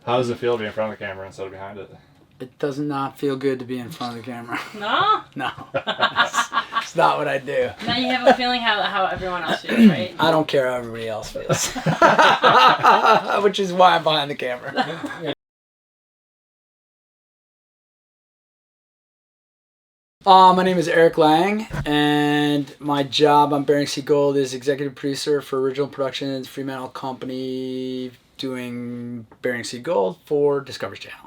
How does it feel to be in front of the camera instead of behind it? It does not feel good to be in front of the camera. No? No. It's not what I do. Now you have a feeling how everyone else feels, right? I don't care how everybody else feels. Which is why I'm behind the camera. My name is Eric Lange, and my job on Bering Sea Gold is executive producer for Original Productions, Fremantle Company, doing Bering Sea Gold for Discovery Channel.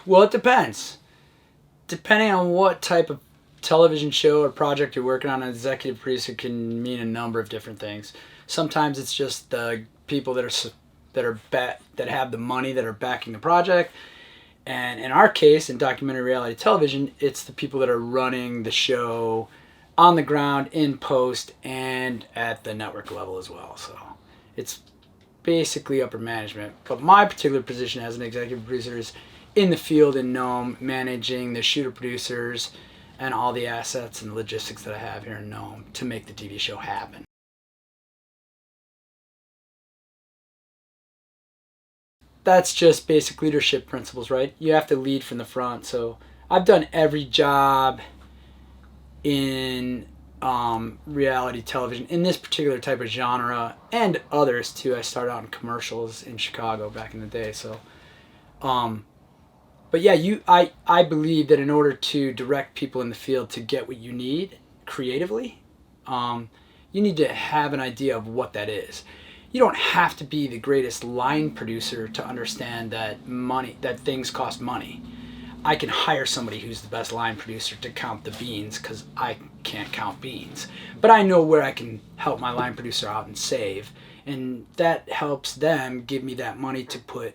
Well, it depends. Depending on what type of television show or project you're working on, an executive producer can mean a number of different things. Sometimes it's just the people that have the money that are backing the project, and in our case, in documentary reality television, it's the people that are running the show on the ground, in post, and at the network level as well. So it's basically upper management. But my particular position as an executive producer is in the field in Nome, managing the shooter producers and all the assets and logistics that I have here in Nome to make the TV show happen. That's just basic leadership principles, right? You have to lead from the front. So I've done every job in reality television in this particular type of genre, and others too. I started out in commercials in Chicago back in the day. So but yeah, I believe that in order to direct people in the field to get what you need creatively, you need to have an idea of what that is. You don't have to be the greatest line producer to understand that things cost money. I can hire somebody who's the best line producer to count the beans because I can't count beans. But I know where I can help my line producer out and save, and that helps them give me that money to put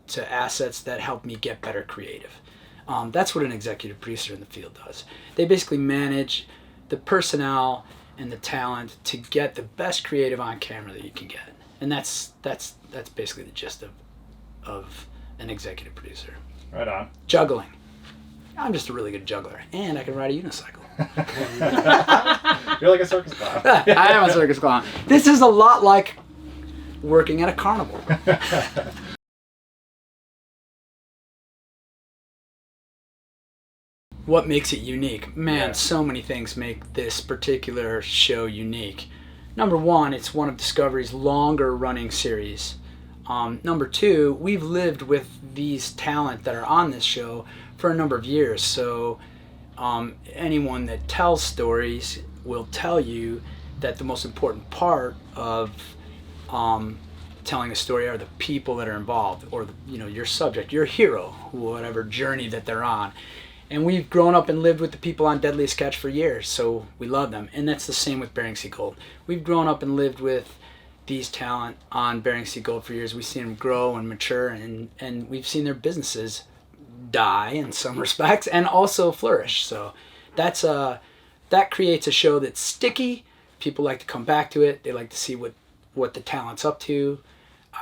to assets that help me get better creative. That's what an executive producer in the field does. They basically manage the personnel and the talent to get the best creative on camera that you can get. And that's basically the gist of an executive producer. Right on. Juggling. I'm just a really good juggler, and I can ride a unicycle. You're like a circus clown. I am a circus clown. This is a lot like working at a carnival. What makes it unique? Man, so many things make this particular show unique. Number one, it's one of Discovery's longer running series. Number two, we've lived with these talent that are on this show for a number of years. So anyone that tells stories will tell you that the most important part of telling a story are the people that are involved, or your subject, your hero, whatever journey that they're on. And we've grown up and lived with the people on Deadliest Catch for years, so we love them. And that's the same with Bering Sea Gold. We've grown up and lived with these talent on Bering Sea Gold for years. We've seen them grow and mature, and we've seen their businesses die in some respects and also flourish. So that creates a show that's sticky. People like to come back to it. They like to see what the talent's up to.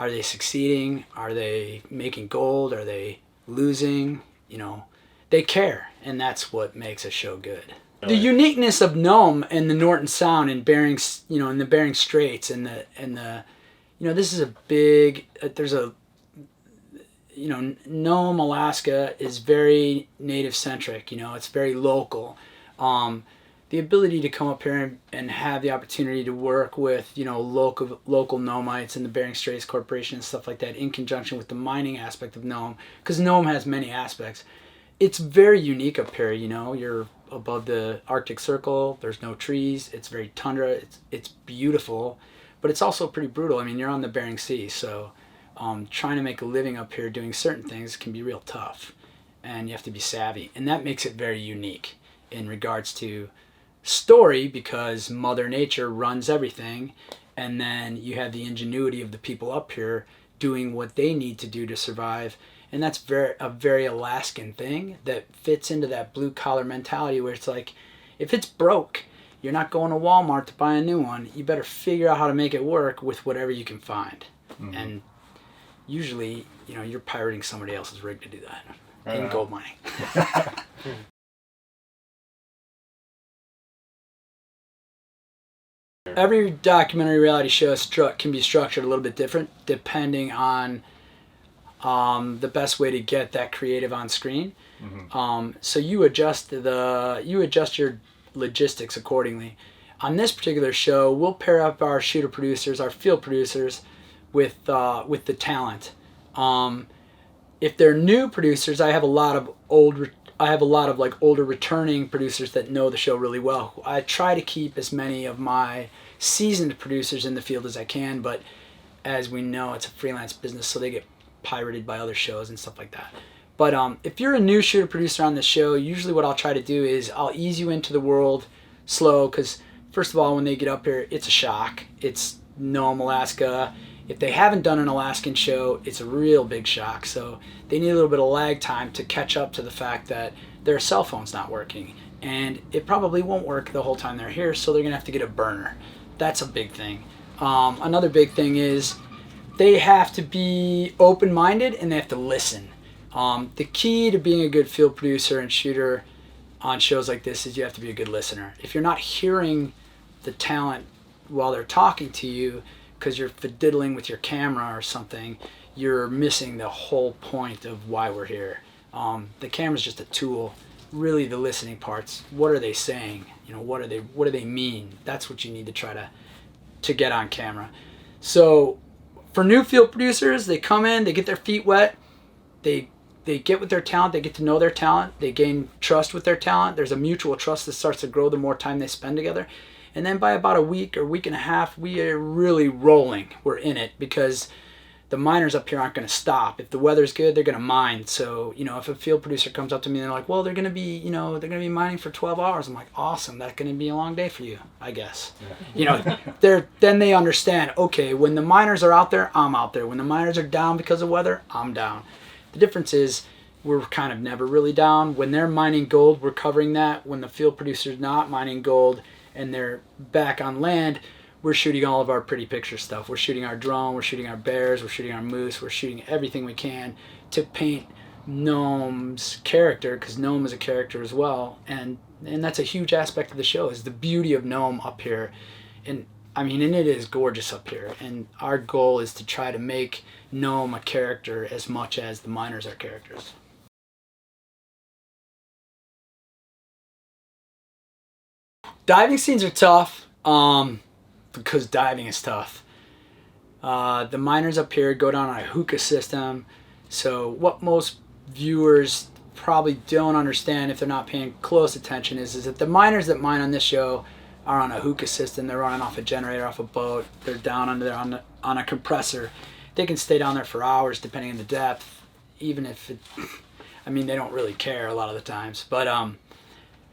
Are they succeeding? Are they making gold? Are they losing? They care, and that's what makes a show good. The uniqueness of Nome and the Norton Sound and Bering, in the Bering Straits and the this is a big. Nome, Alaska is very native centric. It's very local. The ability to come up here and have the opportunity to work with local Nomites and the Bering Straits Corporation and stuff like that in conjunction with the mining aspect of Nome, because Nome has many aspects. It's very unique up here, you're above the Arctic Circle, there's no trees, it's very tundra, it's beautiful, but it's also pretty brutal. I mean, you're on the Bering Sea, so trying to make a living up here doing certain things can be real tough, and you have to be savvy, and that makes it very unique in regards to story, because Mother Nature runs everything, and then you have the ingenuity of the people up here doing what they need to do to survive. And that's a very Alaskan thing that fits into that blue collar mentality where it's like, if it's broke, you're not going to Walmart to buy a new one. You better figure out how to make it work with whatever you can find. Mm-hmm. And usually, you're pirating somebody else's rig to do that in gold mining. Every documentary reality show can be structured a little bit different depending on the best way to get that creative on screen. So you adjust your logistics accordingly. On this particular show, we'll pair up our shooter producers, our field producers, with the talent. If they're new producers, I have a lot of older returning producers that know the show really well. I try to keep as many of my seasoned producers in the field as I can, but as we know, it's a freelance business, so they get pirated by other shows and stuff like that. But if you're a new shooter producer on the show, usually what I'll try to do is I'll ease you into the world slow, because first of all, when they get up here, it's a shock. It's Nome, Alaska. If they haven't done an Alaskan show, it's a real big shock. So they need a little bit of lag time to catch up to the fact that their cell phone's not working. And it probably won't work the whole time they're here, so they're going to have to get a burner. That's a big thing. Another big thing is they have to be open-minded and they have to listen. The key to being a good field producer and shooter on shows like this is you have to be a good listener. If you're not hearing the talent while they're talking to you because you're fiddling with your camera or something, you're missing the whole point of why we're here. The camera's just a tool. Really, the listening parts. What are they saying? What do they mean? That's what you need to try to get on camera. So for new field producers, they come in, they get their feet wet, they get with their talent, they get to know their talent, they gain trust with their talent. There's a mutual trust that starts to grow the more time they spend together. And then by about a week or week and a half, we are really rolling. We're in it because the miners up here aren't going to stop. If the weather's good, they're going to mine. So, if a field producer comes up to me and they're like, well, they're going to be mining for 12 hours. I'm like, awesome. That's going to be a long day for you, I guess. Yeah. Then they understand, okay, when the miners are out there, I'm out there. When the miners are down because of weather, I'm down. The difference is we're kind of never really down. When they're mining gold, we're covering that. When the field producer's not mining gold and they're back on land, we're shooting all of our pretty picture stuff. We're shooting our drone, we're shooting our bears, we're shooting our moose, we're shooting everything we can to paint Nome's character, because Nome is a character as well. And that's a huge aspect of the show, is the beauty of Nome up here. And it is gorgeous up here. And our goal is to try to make Nome a character as much as the miners are characters. Diving scenes are tough. Because diving is tough. The miners up here go down on a hookah system. So what most viewers probably don't understand if they're not paying close attention is that the miners that mine on this show are on a hookah system. They're running off a generator, off a boat. They're down under there on a compressor. They can stay down there for hours depending on the depth. Even if they don't really care a lot of the times. But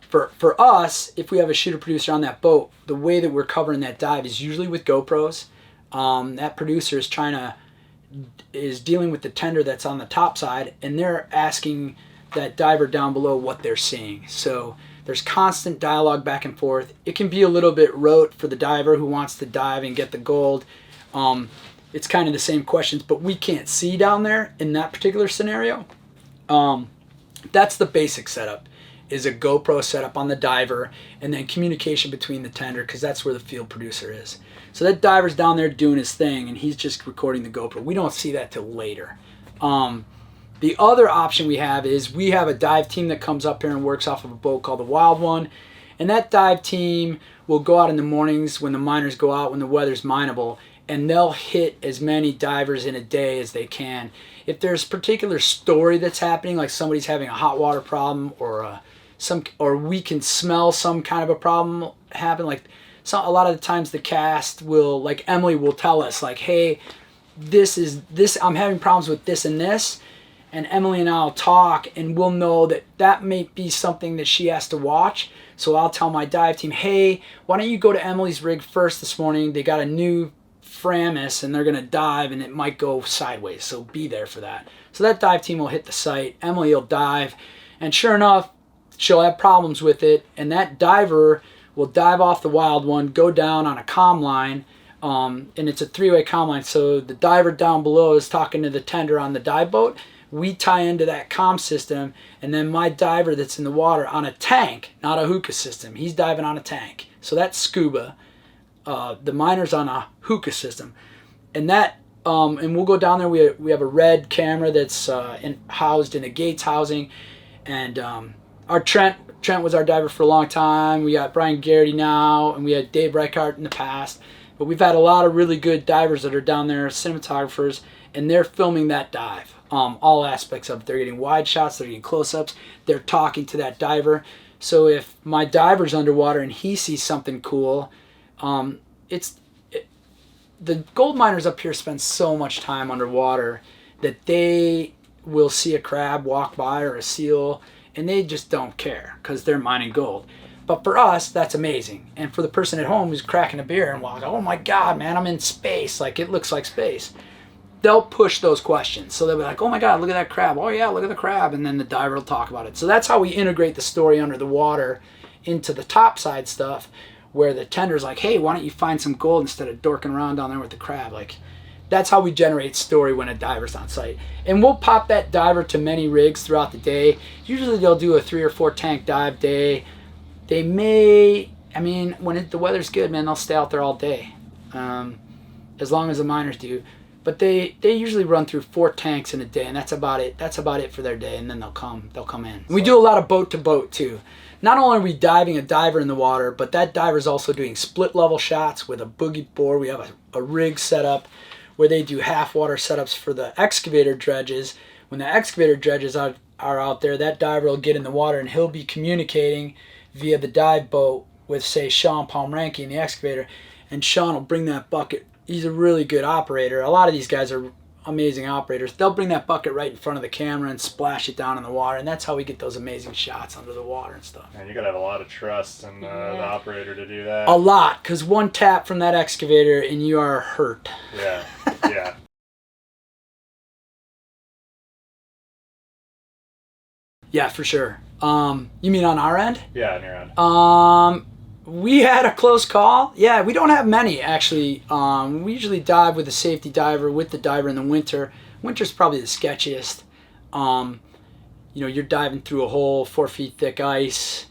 For us, if we have a shooter producer on that boat, the way that we're covering that dive is usually with GoPros. That producer is dealing with the tender that's on the top side, and they're asking that diver down below what they're seeing. So there's constant dialogue back and forth. It can be a little bit rote for the diver who wants to dive and get the gold. It's kind of the same questions, but we can't see down there in that particular scenario. That's the basic setup. Is a GoPro setup on the diver, and then communication between the tender, because that's where the field producer is. So that diver's down there doing his thing, and he's just recording the GoPro. We don't see that till later. The other option we have is we have a dive team that comes up here and works off of a boat called the Wild One, and that dive team will go out in the mornings when the miners go out, when the weather's mineable, and they'll hit as many divers in a day as they can. If there's a particular story that's happening, like somebody's having a hot water problem, or we can smell some kind of a problem happen, a lot of the times the cast will, like Emily will tell us, like, hey, I'm having problems with this and this, and Emily and I'll talk, and we'll know that may be something that she has to watch. So I'll tell my dive team, hey, why don't you go to Emily's rig first this morning? They got a new Framus and they're gonna dive, and it might go sideways, so be there for that. So that dive team will hit the site, Emily will dive, and sure enough, she'll have problems with it, and that diver will dive off the Wild One, go down on a comm line, and it's a three-way comm line, so the diver down below is talking to the tender on the dive boat. We tie into that comm system, and then my diver that's in the water on a tank, not a hookah system, he's diving on a tank. So that's scuba. the miner's on a hookah system, and that and we'll go down there. We have a red camera that's housed in a gates housing, and our Trent was our diver for a long time. We got Brian Garrity now, and we had Dave Reichart in the past. But we've had a lot of really good divers that are down there, cinematographers, and they're filming that dive. All aspects of it. They're getting wide shots, they're getting close-ups, they're talking to that diver. So if my diver's underwater and he sees something cool, the gold miners up here spend so much time underwater that they will see a crab walk by or a seal, and they just don't care because they're mining gold. But for us, that's amazing. And for the person at home who's cracking a beer and like, oh my God, man, I'm in space. Like, it looks like space. They'll push those questions. So they'll be like, oh my God, look at that crab. Oh yeah, look at the crab. And then the diver will talk about it. So that's how we integrate the story under the water into the topside stuff, where the tender's like, hey, why don't you find some gold instead of dorking around down there with the crab? Like, that's how we generate story when a diver's on site. And we'll pop that diver to many rigs throughout the day. Usually they'll do a 3 or 4 tank dive day. They may, I mean, when the weather's good, man, they'll stay out there all day, as long as the miners do. But they usually run through 4 tanks in a day, and that's about it. That's about it for their day, and then they'll come in. We do a lot of boat to boat too. Not only are we diving a diver in the water, but that diver's also doing split level shots with a boogie board. We have a rig set up where they do half water setups for the excavator dredges. When the excavator dredges are out there, that diver will get in the water and he'll be communicating via the dive boat with, say, Sean Palmranke in the excavator, and Sean will bring that bucket. He's a really good operator. A lot of these guys are amazing operators. They'll bring that bucket right in front of the camera and splash it down in the water, and that's how we get those amazing shots under the water and stuff. And you gotta have a lot of trust in the operator to do that. A lot, because one tap from that excavator and you are hurt. Yeah, yeah. Yeah, for sure. You mean on our end? Yeah, on your end. We had a close call. Yeah, we don't have many, actually. We usually dive with a safety diver, with the diver in the winter. Winter's probably the sketchiest. You're diving through a hole, 4 feet thick ice,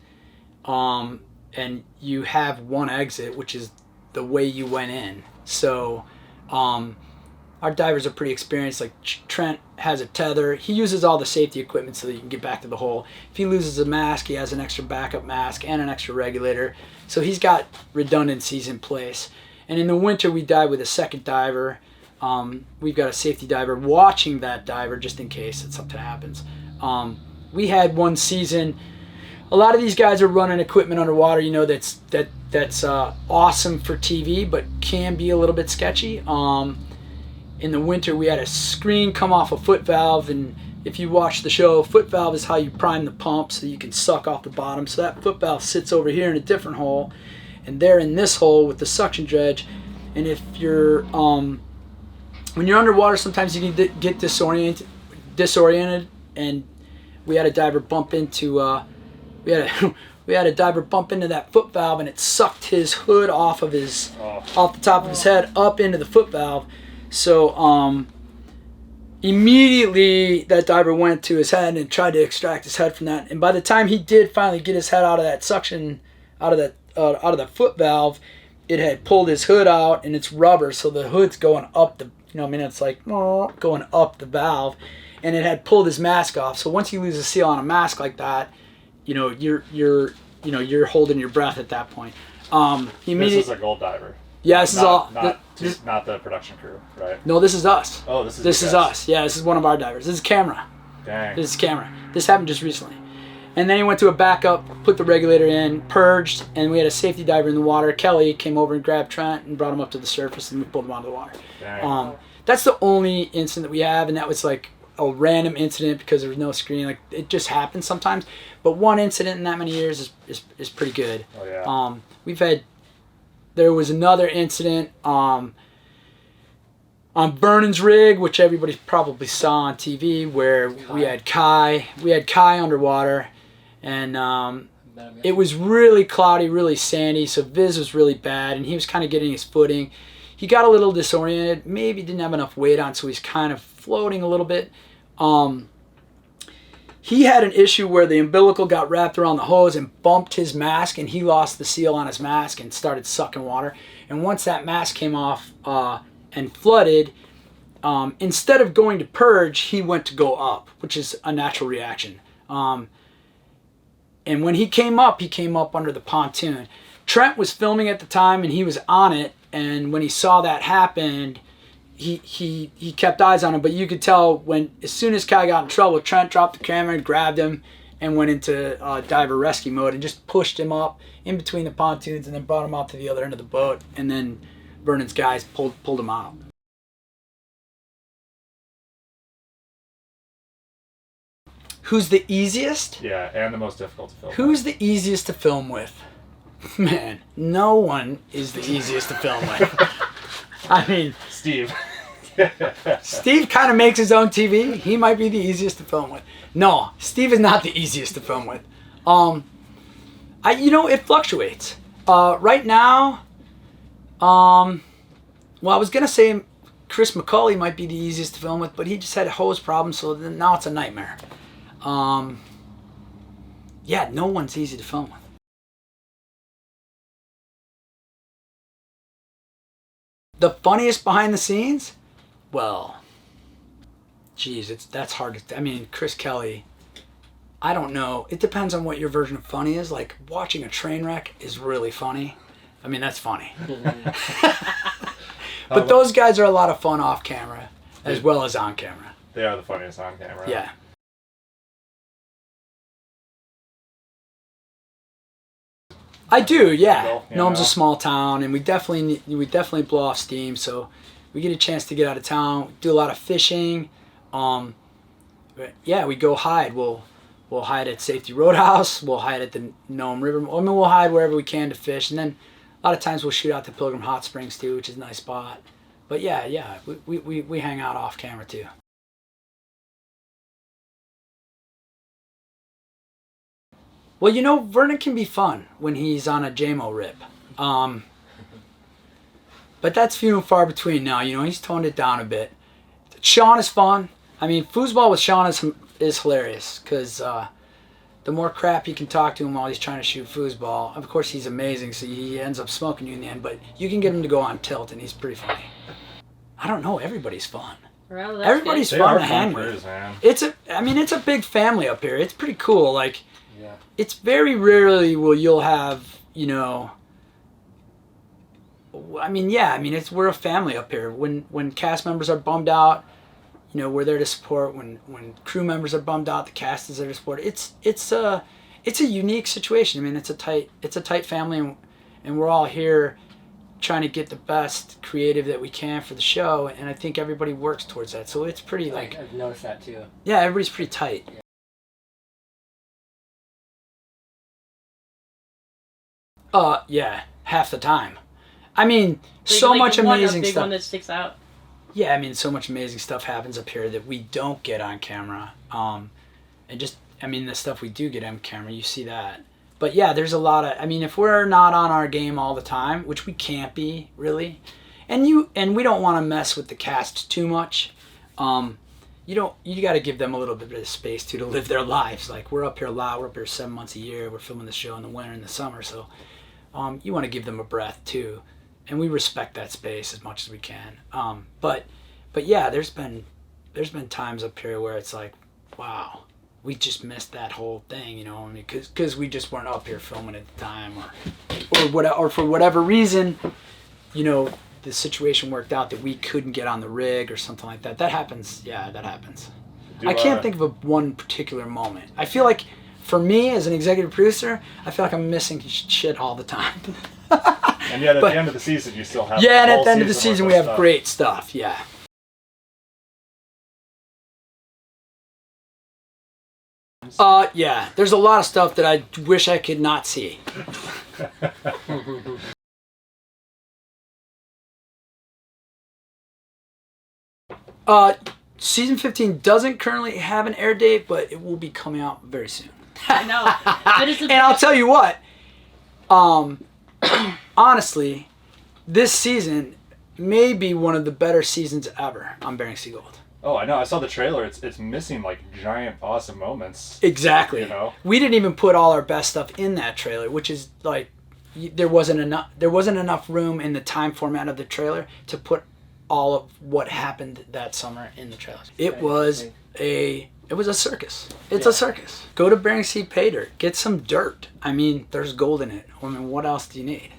and you have one exit, which is the way you went in. So our divers are pretty experienced. Like Trent has a tether. He uses all the safety equipment so that you can get back to the hole. If he loses a mask, he has an extra backup mask and an extra regulator. So he's got redundancies in place. And in the winter, we dive with a second diver. We've got a safety diver watching that diver just in case that something happens. We had one season. A lot of these guys are running equipment underwater, that's awesome for TV, but can be a little bit sketchy. In the winter, we had a screen come off a foot valve, and if you watch the show, foot valve is how you prime the pump so you can suck off the bottom. So that foot valve sits over here in a different hole, and they're in this hole with the suction dredge. And if you're when you're underwater, sometimes you can get disoriented, and we had a diver bump into we had a diver bump into that foot valve, and it sucked his hood off the top of his head up into the foot valve. So immediately that diver went to his head and tried to extract his head from that. And by the time he did finally get his head out of that suction, out of that foot valve, it had pulled his hood out, and it's rubber, so the hood's going up it's like going up the valve, and it had pulled his mask off. So once you lose a seal on a mask like that, you're holding your breath at that point. This is a gold diver. Yeah, this is all. Not the production crew, right? No, this is us. Oh, this is us. Yeah, this is one of our divers. This is camera. Dang. This is camera. This happened just recently. And then he went to a backup, put the regulator in, purged, and we had a safety diver in the water. Kelly came over and grabbed Trent and brought him up to the surface, and we pulled him out of the water. Dang. That's the only incident that we have, and that was like a random incident because there was no screen. Like, it just happens sometimes. But one incident in that many years is pretty good. Oh yeah. There was another incident on Vernon's rig, which everybody probably saw on TV, where we had Kai underwater, and it was really cloudy, really sandy, so Viz was really bad, and he was kind of getting his footing. He got a little disoriented, maybe didn't have enough weight on, so he's kind of floating a little bit. He had an issue where the umbilical got wrapped around the hose and bumped his mask, and he lost the seal on his mask and started sucking water. And once that mast came off and flooded, instead of going to purge, he went to go up, which is a natural reaction. And when he came up under the pontoon. Trent was filming at the time, and he was on it. And when he saw that happen, he kept eyes on him. But you could tell as soon as Kai got in trouble, Trent dropped the camera and grabbed him and went into diver rescue mode and just pushed him up in between the pontoons and then brought him out to the other end of the boat. And then Vernon's guys pulled him out. Who's the easiest? Yeah, and the most difficult to film. Who's the easiest to film with? Man, no one is the easiest to film with. I mean, Steve. Steve kind of makes his own TV. He might be the easiest to film with. No, Steve is not the easiest to film with. It fluctuates. Right now, well, I was gonna say Chris McCauley might be the easiest to film with, but he just had a hose problem, so now it's a nightmare. Yeah, no one's easy to film with. The funniest behind the scenes? Well, geez, that's hard to... I mean, Chris Kelly, I don't know. It depends on what your version of funny is. Like, watching a train wreck is really funny. I mean, that's funny. But those guys are a lot of fun off camera as well as on camera. They are the funniest on camera. Yeah. I do, yeah. Nome's a small town, and we definitely blow off steam. So we get a chance to get out of town, do a lot of fishing. Yeah, we go hide. We'll hide at Safety Roadhouse. We'll hide at the Nome River. I mean, we'll hide wherever we can to fish, and then a lot of times we'll shoot out to Pilgrim Hot Springs too, which is a nice spot. But yeah, we hang out off camera too. Well, Vernon can be fun when he's on a JMO rip. But that's few and far between now. He's toned it down a bit. Sean is fun. I mean, foosball with Sean is hilarious because the more crap you can talk to him while he's trying to shoot foosball, of course he's amazing, so he ends up smoking you in the end, but you can get him to go on tilt, and he's pretty funny. I don't know, everybody's fun. Well, Everybody's good. fun to hang with. It's a big family up here. It's pretty cool. Like, yeah. It's very rarely you'll have, we're a family up here. When cast members are bummed out, we're there to support. When crew members are bummed out, the cast is there to support. It's a unique situation. I mean, it's a tight family, and we're all here trying to get the best creative that we can for the show, and I think everybody works towards that. So it's pretty I've noticed that too. Yeah, everybody's pretty tight. Yeah, half the time. I mean, so much amazing stuff. One that sticks out. Yeah, I mean, so much amazing stuff happens up here that we don't get on camera. The stuff we do get on camera, you see that. But yeah, there's a lot of, if we're not on our game all the time, which we can't be, really, and we don't want to mess with the cast too much, you got to give them a little bit of space to live their lives. Like, we're up here a lot. We're up here 7 months a year. We're filming the show in the winter and the summer, so you want to give them a breath too, and we respect that space as much as we can. But yeah, there's been times up here where it's like, wow, we just missed that whole thing, because we just weren't up here filming at the time, or for whatever reason, the situation worked out that we couldn't get on the rig or something like that. That happens. Yeah, that happens. I can't think of one particular moment. I feel like, for me as an executive producer, I feel like I'm missing shit all the time. And yet, at the end of the season, you still have. Yeah, and at the end of the season, we have great stuff. Yeah. Yeah. There's a lot of stuff that I wish I could not see. Season 15 doesn't currently have an air date, but it will be coming out very soon. I know. And I'll tell you what, honestly, this season may be one of the better seasons ever on Bering Sea Gold. Oh, I know. I saw the trailer. It's missing giant, awesome moments. Exactly. We didn't even put all our best stuff in that trailer, which is there wasn't enough room in the time format of the trailer to put all of what happened that summer in the trailers. It was a circus. It's a circus. Go to Bering Sea Paydirt. Get some dirt. I mean, there's gold in it. I mean, what else do you need?